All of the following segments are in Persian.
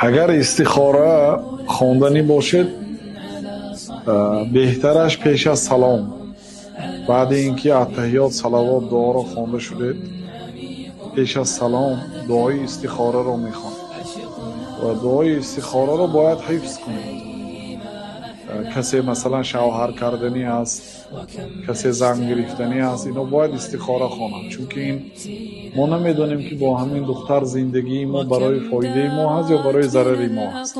اگر استخاره خواندنی باشد بهترش پیش از سلام بعد اینکه اتحیات صلوات دعا را خوانده شدید پیش از سلام دعای استخاره را میخوان و دعای استخاره را باید حفظ کنید. کسی مثلا شوهر کردنی است، کسی زن گرفتنی است، اینا باید استخاره خوانند، چون که این ما نمیدونیم که با همین دختر زندگی ما برای فایده ما هست یا برای ضرر ما هست.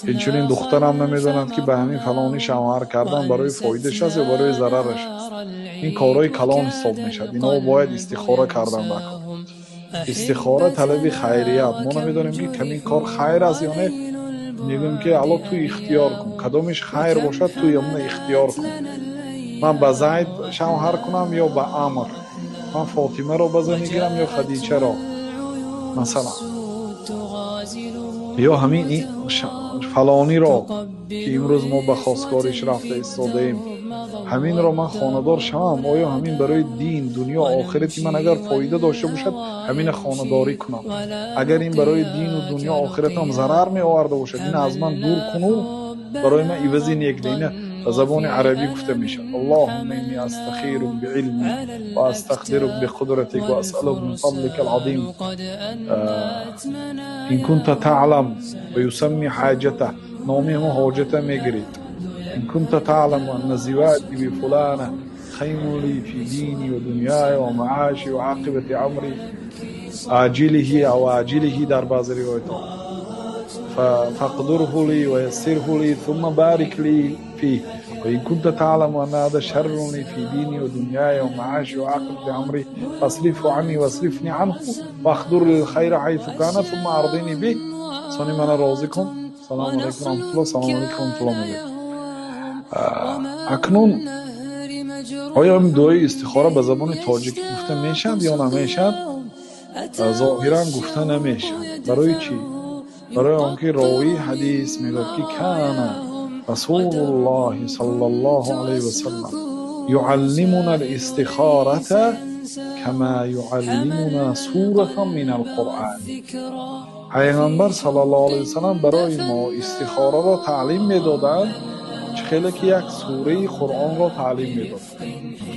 این دختر هم نمیدونند که به همین فلانی شوهر کردن برای فایدهش است یا برای ضررش است. این کارهای کلان حساب میشد. اینا باید استخاره کردن بکنند. استخاره طلب خیریت. ما نمیدونیم که کمی کار خیر است یا نه، میگیم که الان تو اختیار کن، کدامش خیر باشد تو همون اختیار کن. من به زید شوهر کنم یا به عمر، من فاطمه رو بزنیگیرم یا خدیجه رو مثلا، یا همین فلانی رو که امروز ما به خواستگاریش رفته ایستادیم همین رو من خانه‌دار شوم. آیا همین برای دین دنیا آخرتی من اگر فایده داشته باشد همین خانه‌داری کنم، اگر این برای دین و دنیا آخرتم ضرر می آورده باشد این از من دور کنو، برای من عوضی نیک دینه. به زبان عربی گفته میشد اللهم انی استخیرک بعلمی و استقدرک بقدرتک و اسألک من فضلک العظیم این کنت تعلم و یسمی حاجته، نامی ما حاجته میگرید. این کنت تعلم ان زواجی بفلانه خیر لی فی دینی و دنیای و معاشی و عاقبت امری عاجله او عاجله در بعض روایات فقدره لی و یسره لی ثم بارک لی فيه وإن كنت تعلم أن هذا شر لي في ديني ودنياي ومعاشي وعاقبة أمري فاصرفه عني واصرفني عنه واقدر لي الخير حيث كان ثم أرضني به. سانی من راضی کن. سلام علیکم رحمت الله. سلام علیکم رحمت الله. اکنون آیا این دعای استخاره به زبان تاجیکی گفته میشد یا نمیشد؟ ظاهرا گفته نمیشد. برای چی؟ برای آنکه راوی حدیث میگه که کان رسول الله صلی الله علیه و سلم یعلمنا الاستخاره کما یعلمنا سوره من القرآن. پیغمبر صلی الله علیه و سلم برای ما استخاره را تعلیم میدادند خیلی که یک سوره قرآن را تعلیم میداد.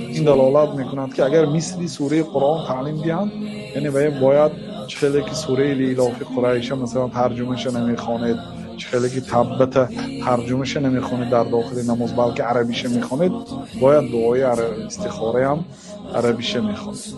این دلالت میکند که اگر مثل سوره قرآن تعلیم دهند یعنی باید خیلی که سوره لیلاف قریش مثلا ترجمهش نمیخوانید، خیلی که تبت ترجمهش نمیخوانید در داخل نماز بلکه عربیش میخوانید، باید دعای استخاره هم عربیش میخوانید.